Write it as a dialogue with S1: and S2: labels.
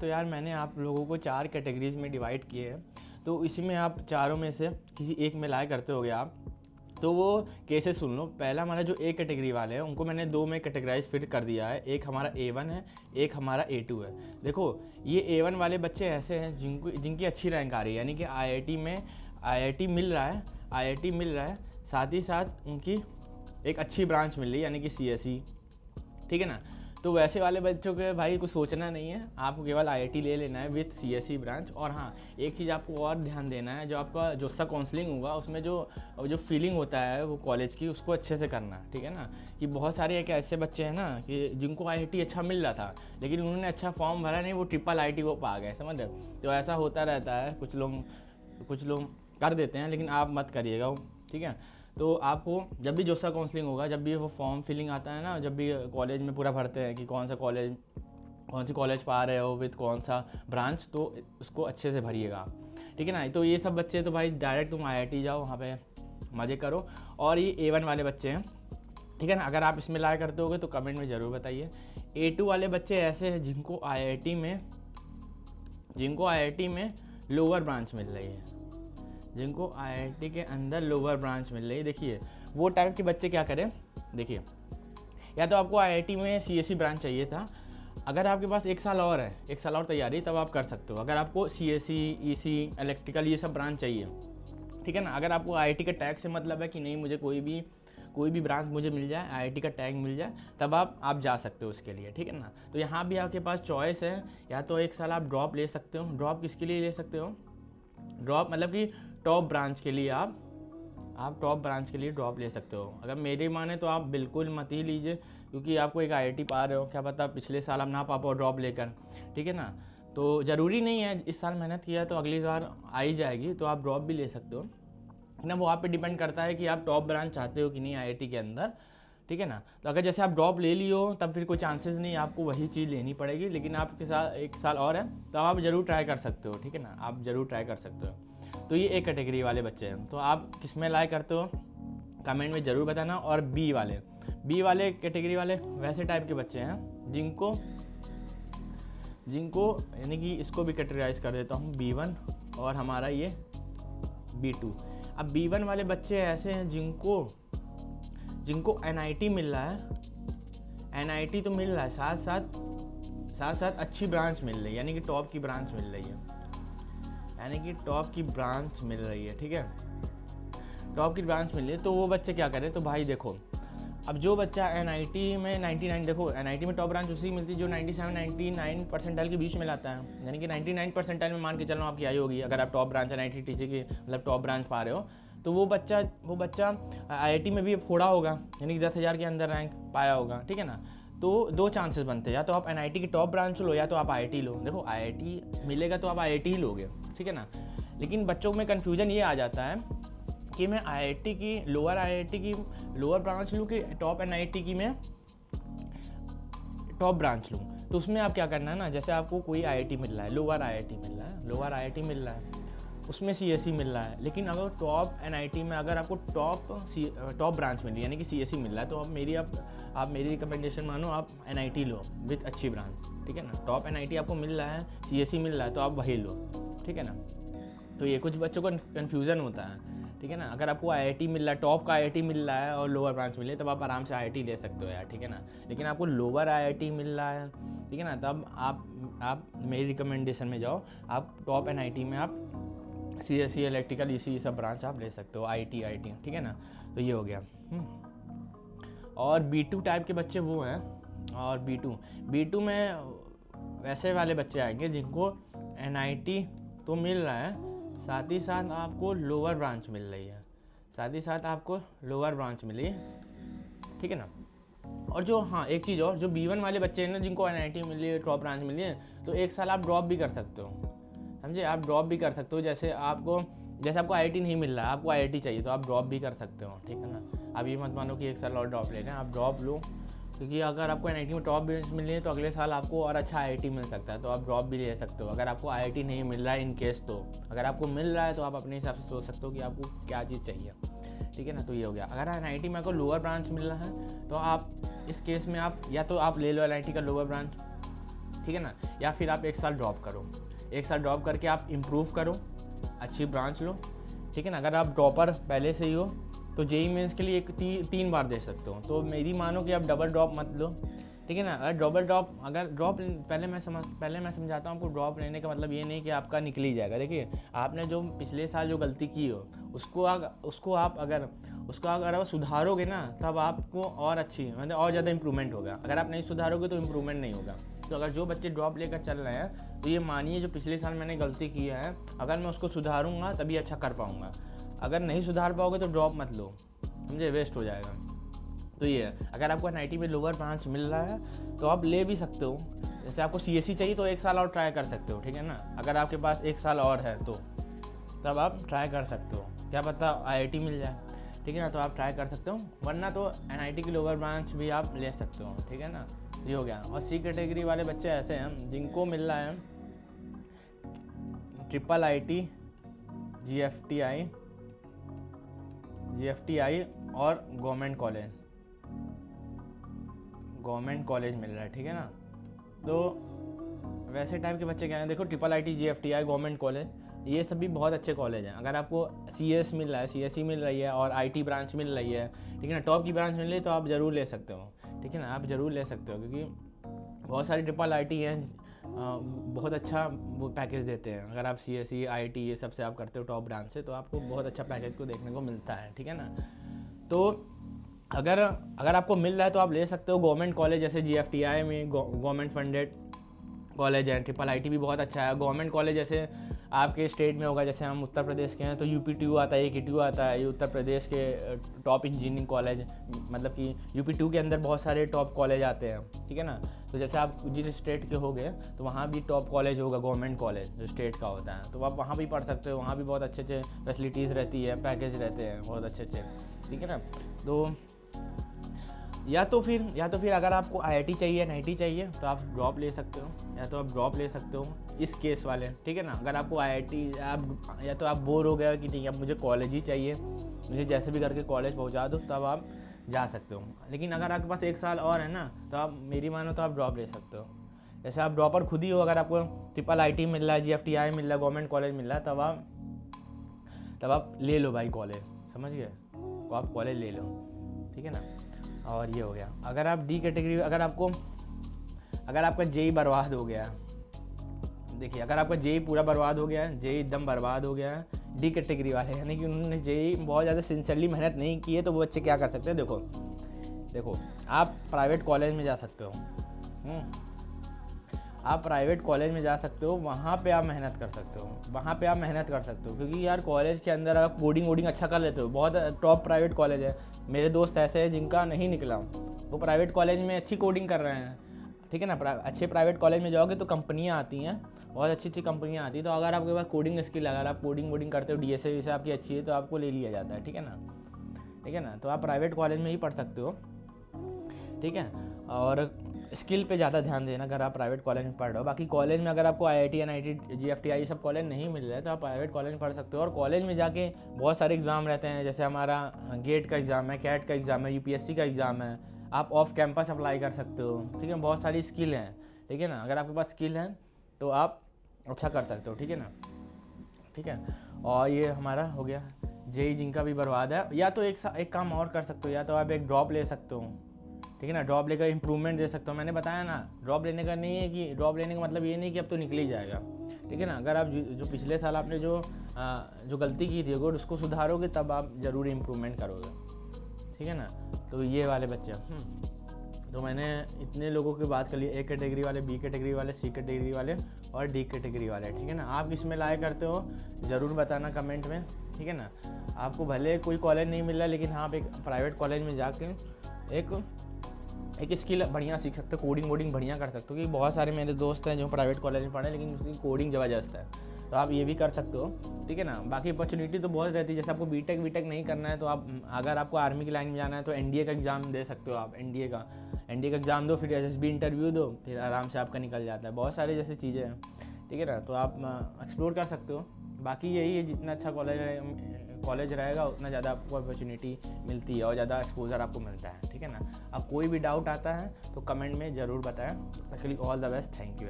S1: तो यार मैंने आप लोगों को 4 कैटेगरीज में डिवाइड किए हैं, तो इसी में आप चारों में से किसी एक में लाए करते होगे आप, तो वो केसेस सुन लो। पहला हमारा जो ए कैटेगरी वाले हैं उनको मैंने 2 में कैटेगराइज फिट कर दिया है, एक हमारा A1 है, एक हमारा A2 है। देखो ये A1 वाले बच्चे ऐसे हैं जिनकी अच्छी रैंक आ रही है, यानी कि IIT में IIT मिल रहा है, साथ ही साथ उनकी एक अच्छी ब्रांच मिल रही है यानी कि CSE, ठीक है ना। तो वैसे वाले बच्चों के भाई कुछ सोचना नहीं है, आपको केवल IIT ले लेना है विथ CSE ब्रांच। और हाँ, एक चीज़ आपको और ध्यान देना है, जो आपका जोसा काउंसलिंग होगा उसमें जो फीलिंग होता है वो कॉलेज की, उसको अच्छे से करना, ठीक है ना। कि बहुत सारे एक ऐसे बच्चे हैं ना कि जिनको IIT अच्छा मिल रहा था लेकिन उन्होंने अच्छा फॉर्म भरा नहीं, वो IIIT वो पा गए, समझ रहे। तो ऐसा होता रहता है, कुछ लोग कर देते हैं, लेकिन आप मत करिएगा, ठीक है। तो आपको जब भी जोसा काउंसलिंग होगा, जब भी वो फॉर्म फिलिंग आता है ना, जब भी कॉलेज में पूरा भरते हैं कि कौन सी कॉलेज पा रहे हो विद कौन सा ब्रांच, तो उसको अच्छे से भरिएगा, ठीक है ना। तो ये सब बच्चे तो भाई डायरेक्ट तुम IIT जाओ, वहाँ पे मज़े करो। और ये A1 वाले बच्चे हैं, ठीक है ना, अगर आप इसमें लाया करते होगे तो कमेंट में ज़रूर बताइए। A2 वाले बच्चे ऐसे हैं जिनको IIT में लोअर ब्रांच मिल रही है, जिनको IIT के अंदर लोअर ब्रांच मिल रही है। देखिए वो टाइप के बच्चे क्या करें, देखिए या तो आपको IIT में CSE ब्रांच चाहिए था, अगर आपके पास 1 साल और है, 1 साल और तैयारी, तब आप कर सकते हो। अगर आपको CSE, EC, इलेक्ट्रिकल ये सब ब्रांच चाहिए, ठीक है ना। अगर आपको IIT के टैग से मतलब है कि नहीं मुझे कोई भी ब्रांच मुझे मिल जाए, IIT का टैग मिल जाए, तब आप जा सकते हो उसके लिए, ठीक है ना। तो यहाँ भी आपके पास चॉइस है, या तो 1 साल आप ड्रॉप ले सकते हो। ड्रॉप किसके लिए ले सकते हो? ड्रॉप मतलब कि टॉप ब्रांच के लिए आप टॉप ब्रांच के लिए ड्रॉप ले सकते हो। अगर मेरी माने तो आप बिल्कुल मत ही लीजिए, क्योंकि आपको एक IIT पा रहे हो, क्या पता पिछले साल आप ना पा पाओ ड्रॉप लेकर, ठीक है ना। तो ज़रूरी नहीं है इस साल मेहनत किया तो अगली बार आ ही जाएगी, तो आप ड्रॉप भी ले सकते हो ना। वो आप पे डिपेंड करता है कि आप टॉप ब्रांच चाहते हो कि नहीं IIT के अंदर, ठीक है ना। तो अगर जैसे आप ड्रॉप ले लियो तब फिर कोई चांसेस नहीं, आपको वही चीज़ लेनी पड़ेगी। लेकिन आपके साथ 1 साल और है तो आप ज़रूर ट्राई कर सकते हो, ठीक है ना, आप ज़रूर ट्राई कर सकते हो। तो ये एक कैटेगरी वाले बच्चे हैं, तो आप किस में लाइक करते हो कमेंट में ज़रूर बताना। और बी वाले कैटेगरी वाले वैसे टाइप के बच्चे हैं जिनको यानी कि इसको भी कैटेगराइज कर देता हूँ B1 और हमारा ये B2। अब B1 वाले बच्चे ऐसे हैं जिनको NIT मिल रहा है, NIT तो मिल रहा है, साथ साथ अच्छी ब्रांच मिल रही है, यानी कि टॉप की ब्रांच मिल रही है, ठीक है, टॉप की ब्रांच मिल रही है। तो वो बच्चे क्या करें, तो भाई देखो, अब जो बच्चा NIT में 99, देखो NIT में टॉप ब्रांच उसी की मिलती है जो 97-99 परसेंटाइल के बीच में लाता है, यानी कि 99 परसेंटाइल में मान के चलो आपकी आई होगी। अगर आप टॉप ब्रांच NIT टीचर की मतलब टॉप ब्रांच पा रहे हो, तो वो बच्चा IIT में भी फोड़ा होगा, यानी कि 10,000 के अंदर रैंक पाया होगा, ठीक है ना। तो 2 चांसेस बनते हैं, या तो आप NIT की टॉप ब्रांच लो या तो आप IIT लो। देखो IIT मिलेगा तो आप IIT ही लोगे, ठीक है ना। लेकिन बच्चों में कन्फ्यूजन ये आ जाता है कि मैं IIT की लोअर ब्रांच लूँ कि टॉप NIT की मैं टॉप ब्रांच लूँ। तो उसमें आप क्या करना है ना, जैसे आपको कोई IIT मिल रहा है, लोअर IIT मिल रहा है, उसमें CSE मिल रहा है, लेकिन अगर टॉप NIT में अगर आपको टॉप ब्रांच मिल रही है यानी कि CSE मिल रहा है, तो आप मेरी रिकमेंडेशन मानो, आप NIT लो विथ अच्छी ब्रांच, ठीक है ना। टॉप NIT आपको मिल रहा है, CSE मिल रहा है, तो आप वही लो, ठीक है ना। तो ये कुछ बच्चों को कन्फ्यूज़न होता है, ठीक है ना। अगर आपको IIT मिल रहा है, टॉप का IIT मिल रहा है और लोअर ब्रांच मिल रही है, तब आप आराम से IIT ले सकते हो यार, ठीक है ना। लेकिन आपको लोअर IIT मिल रहा है, ठीक है ना, तब आप मेरी रिकमेंडेशन में जाओ, आप टॉप NIT में आप CSE, इलेक्ट्रिकल, EC सब ब्रांच आप ले सकते हो, IT, ठीक है ना। तो ये हो गया। और B2 टाइप के बच्चे वो हैं, और B2 में वैसे वाले बच्चे आएंगे जिनको NIT तो मिल रहा है, साथ ही साथ आपको लोअर ब्रांच मिल रही है, ठीक है ना। और जो एक चीज़ और, जो B1 वाले बच्चे हैं ना जिनको NIT मिली है, टॉप ब्रांच मिली है, तो 1 साल आप ड्रॉप भी कर सकते हो, समझे। आप ड्रॉप भी कर सकते हो, जैसे आपको IIT नहीं मिल रहा है, आपको IIT चाहिए, तो आप ड्रॉप भी कर सकते हो, ठीक है ना। आप ये मत मानो कि 1 साल और ड्रॉप लेना है, आप ड्रॉप लो, क्योंकि अगर आपको NIT में टॉप ब्रांच मिल रही है तो अगले साल आपको और अच्छा IIT मिल सकता है, तो आप ड्रॉप भी ले सकते हो। अगर आपको IIT नहीं मिल रहा है इन केस, तो अगर आपको मिल रहा है तो आप अपने हिसाब से सोच सकते हो कि आपको क्या चीज़ चाहिए, ठीक है ना। तो ये हो गया। अगर NIT में आपको लोअर ब्रांच मिल रहा है तो आप इस केस में आप या तो आप ले लो NIT का लोअर ब्रांच, ठीक है ना। या फिर आप 1 साल ड्रॉप करो, 1 साल ड्रॉप करके आप इम्प्रूव करो, अच्छी ब्रांच लो, ठीक है ना। अगर आप ड्रॉपर पहले से ही हो तो जेई मेंस के लिए 3 बार दे सकते हो। तो मेरी मानो कि आप डबल ड्रॉप मत लो, ठीक है ना। अगर ड्रॉप पहले मैं समझाता हूँ आपको। ड्रॉप लेने का मतलब ये नहीं कि आपका निकल ही जाएगा। देखिए, आपने जो पिछले साल जो गलती की हो उसको आप अगर आप सुधारोगे ना, तब आपको और अच्छी मतलब और ज़्यादा इंप्रूवमेंट होगा। अगर आप नहीं सुधारोगे तो इंप्रूवमेंट नहीं होगा। तो अगर जो बच्चे ड्रॉप लेकर चल रहे हैं तो ये मानिए जो पिछले साल मैंने गलती की है, अगर मैं उसको सुधारूंगा तभी अच्छा कर पाऊँगा। अगर नहीं सुधार पाओगे तो ड्रॉप मत लो, समझे, वेस्ट हो जाएगा। तो ये है, अगर आपको एनआईटी में लोअर ब्रांच मिल रहा है तो आप ले भी सकते हो। जैसे आपको सीएससी चाहिए तो 1 साल और ट्राई कर सकते हो, ठीक है ना। अगर आपके पास 1 साल और है तो तब आप ट्राई कर सकते हो, क्या पता आईआईटी मिल जाए, ठीक है ना। तो आप ट्राई कर सकते हो, वरना तो एनआईटी की लोअर ब्रांच भी आप ले सकते हो, ठीक है ना। ये हो गया। और सी कैटेगरी वाले बच्चे ऐसे हैं जिनको मिल रहा है ट्रिपल आईटी, जीएफटीआई और गवर्नमेंट कॉलेज मिल रहा है, ठीक है ना। तो वैसे टाइप के बच्चे क्या हैं, देखो triple IT, GFTI, government college, ये सब भी बहुत अच्छे कॉलेज हैं। अगर आपको सीएस मिल रहा है, सीएससी मिल रही है और आईटी ब्रांच मिल रही है, ठीक है ना, टॉप की ब्रांच मिल रही है, तो आप ज़रूर ले सकते हो, ठीक है ना। आप ज़रूर ले सकते हो, क्योंकि बहुत सारी ट्रिपल आईटी हैं, बहुत अच्छा वो पैकेज देते हैं। अगर आप सीएससी, आईटी ये सब से आप करते हो टॉप ब्रांच से, तो आपको बहुत अच्छा पैकेज को देखने को मिलता है, ठीक है ना। तो अगर आपको मिल रहा है तो आप ले सकते हो। गवर्नमेंट कॉलेज जैसे जीएफटीआई में गवर्नमेंट फंडेड कॉलेज है, ट्रिपल आईटी भी बहुत अच्छा है। गवर्नमेंट कॉलेज जैसे आपके स्टेट में होगा, जैसे हम उत्तर प्रदेश के हैं तो यूपी2 आता है, AKTU आता है, ये उत्तर प्रदेश के टॉप इंजीनियरिंग कॉलेज, मतलब कि यूपी2 के अंदर बहुत सारे टॉप कॉलेज आते हैं, ठीक है ना। तो जैसे आप जिस स्टेट के होगे तो वहाँ भी टॉप कॉलेज होगा, गवर्नमेंट कॉलेज जो स्टेट का होता है, तो आप वहाँ भी पढ़ सकते हो। वहाँ भी बहुत अच्छे फैसिलिटीज़ रहती है, पैकेज रहते हैं बहुत अच्छे, ठीक है ना। तो या तो फिर अगर आपको आईआईटी चाहिए, एनआईटी चाहिए, तो आप ड्रॉप ले सकते हो, इस केस वाले, ठीक है ना। अगर आपको आईआईटी या तो आप बोर हो गए कि नहीं अब मुझे कॉलेज ही चाहिए, मुझे जैसे भी करके कॉलेज पहुंचा दो, तब आप जा सकते हो। लेकिन अगर आपके पास 1 साल और है ना, तो आप मेरी मानो तो आप ड्रॉप ले सकते हो। जैसे आप ड्रॉपर खुद ही हो, अगर आपको ट्रिपल आईटी मिल रहा है, जीएफटीआई मिल रहा है, गवर्नमेंट कॉलेज मिल रहा है, तब आप ले लो भाई कॉलेज, समझ गए, तो आप कॉलेज ले लो, ठीक है ना। और ये हो गया। अगर आप डी कैटेगरी, अगर आपका जेई बर्बाद हो गया, देखिए अगर आपका जेई पूरा बर्बाद हो गया है, जेई एकदम बर्बाद हो गया है, डी कैटेगरी वाले यानी कि उन्होंने जेई बहुत ज़्यादा सिंसियरली मेहनत नहीं की है, तो वो बच्चे क्या कर सकते हैं, देखो आप प्राइवेट कॉलेज में जा सकते हो, आप प्राइवेट कॉलेज में जा सकते हो, वहाँ पे आप मेहनत कर सकते हो, क्योंकि यार कॉलेज के अंदर आप कोडिंग अच्छा कर लेते हो। बहुत टॉप प्राइवेट कॉलेज है, मेरे दोस्त ऐसे हैं जिनका नहीं निकला, वो प्राइवेट कॉलेज में अच्छी कोडिंग कर रहे हैं, ठीक है ना। अच्छे प्राइवेट कॉलेज में जाओगे तो कंपनियाँ आती हैं, बहुत अच्छी कंपनियाँ आती हैं। तो अगर आपके पास कोडिंग स्किल, अगर आप कोडिंग करते हो, डीएसए से आपकी अच्छी है, तो आपको ले लिया जाता है, ठीक है ना। तो आप प्राइवेट कॉलेज में ही पढ़ सकते हो, ठीक है। और स्किल पे ज़्यादा ध्यान देना अगर आप प्राइवेट कॉलेज में पढ़ रहे हो। बाकी कॉलेज में अगर आपको आईआईटी, एनआईटी, जीएफटीआई ये सब कॉलेज नहीं मिल रहे हैं, तो आप प्राइवेट कॉलेज में पढ़ सकते हो। और कॉलेज में जाके बहुत सारे एग्ज़ाम रहते हैं, जैसे हमारा गेट का एग्ज़ाम है, कैट का एग्ज़ाम है, यूपीएससी का एग्ज़ाम है, आप ऑफ कैंपस अप्लाई कर सकते हो, ठीक है। बहुत सारी स्किल हैं, ठीक है ना। अगर आपके पास स्किल है तो आप अच्छा कर सकते हो, ठीक है ना, ठीक है। और ये हमारा हो गया जेई, जिनका भी बर्बाद है। या तो एक काम और कर सकते हो, या तो आप एक ड्रॉप ले सकते हो, ठीक है ना। ड्रॉप लेकर इंप्रूवमेंट दे सकते हो। मैंने बताया ना, ड्रॉप लेने का मतलब ये नहीं कि अब तो निकल ही जाएगा, ठीक है ना। अगर आप जो पिछले साल आपने जो गलती की थी अगर उसको सुधारोगे, तब आप ज़रूर इम्प्रूवमेंट करोगे, ठीक है ना। तो ये वाले बच्चे, तो मैंने इतने लोगों की बात कर ली, ए कैटेगरी वाले, बी कैटेगरी वाले, सी कैटेगरी वाले और डी कैटेगरी वाले, ठीक है ना। आप इसमें लाइक करते हो ज़रूर बताना कमेंट में, ठीक है ना। आपको भले कोई कॉलेज नहीं मिल रहा, लेकिन हाँ आप एक प्राइवेट कॉलेज में जाके एक स्किल बढ़िया सीख सकते हो, कोडिंग बढ़िया कर सकते हो। क्योंकि बहुत सारे मेरे दोस्त हैं जो प्राइवेट कॉलेज में पढ़े, लेकिन उसकी कोडिंग ज़बरदस्त है, तो आप ये भी कर सकते हो, ठीक है ना। बाकी अपॉर्चुनिटी तो बहुत रहती है। जैसे आपको बीटेक नहीं करना है, तो आप अगर आपको आर्मी की लाइन में जाना है, तो एनडीए का एग्ज़ाम दे सकते हो आप। एनडीए का एग्ज़ाम दो, फिर एसएसबी इंटरव्यू दो, फिर आराम से आपका निकल जाता है। बहुत सारी जैसी चीज़ें हैं, ठीक है ना। तो आप एक्सप्लोर कर सकते हो। बाकी यही है, जितना अच्छा कॉलेज रहेगा उतना ज़्यादा आपको अपॉर्चुनिटी मिलती है और ज़्यादा एक्सपोजर आपको मिलता है, ठीक है ना। अब कोई भी डाउट आता है तो कमेंट में ज़रूर बताएं। Actually all the best, thank you.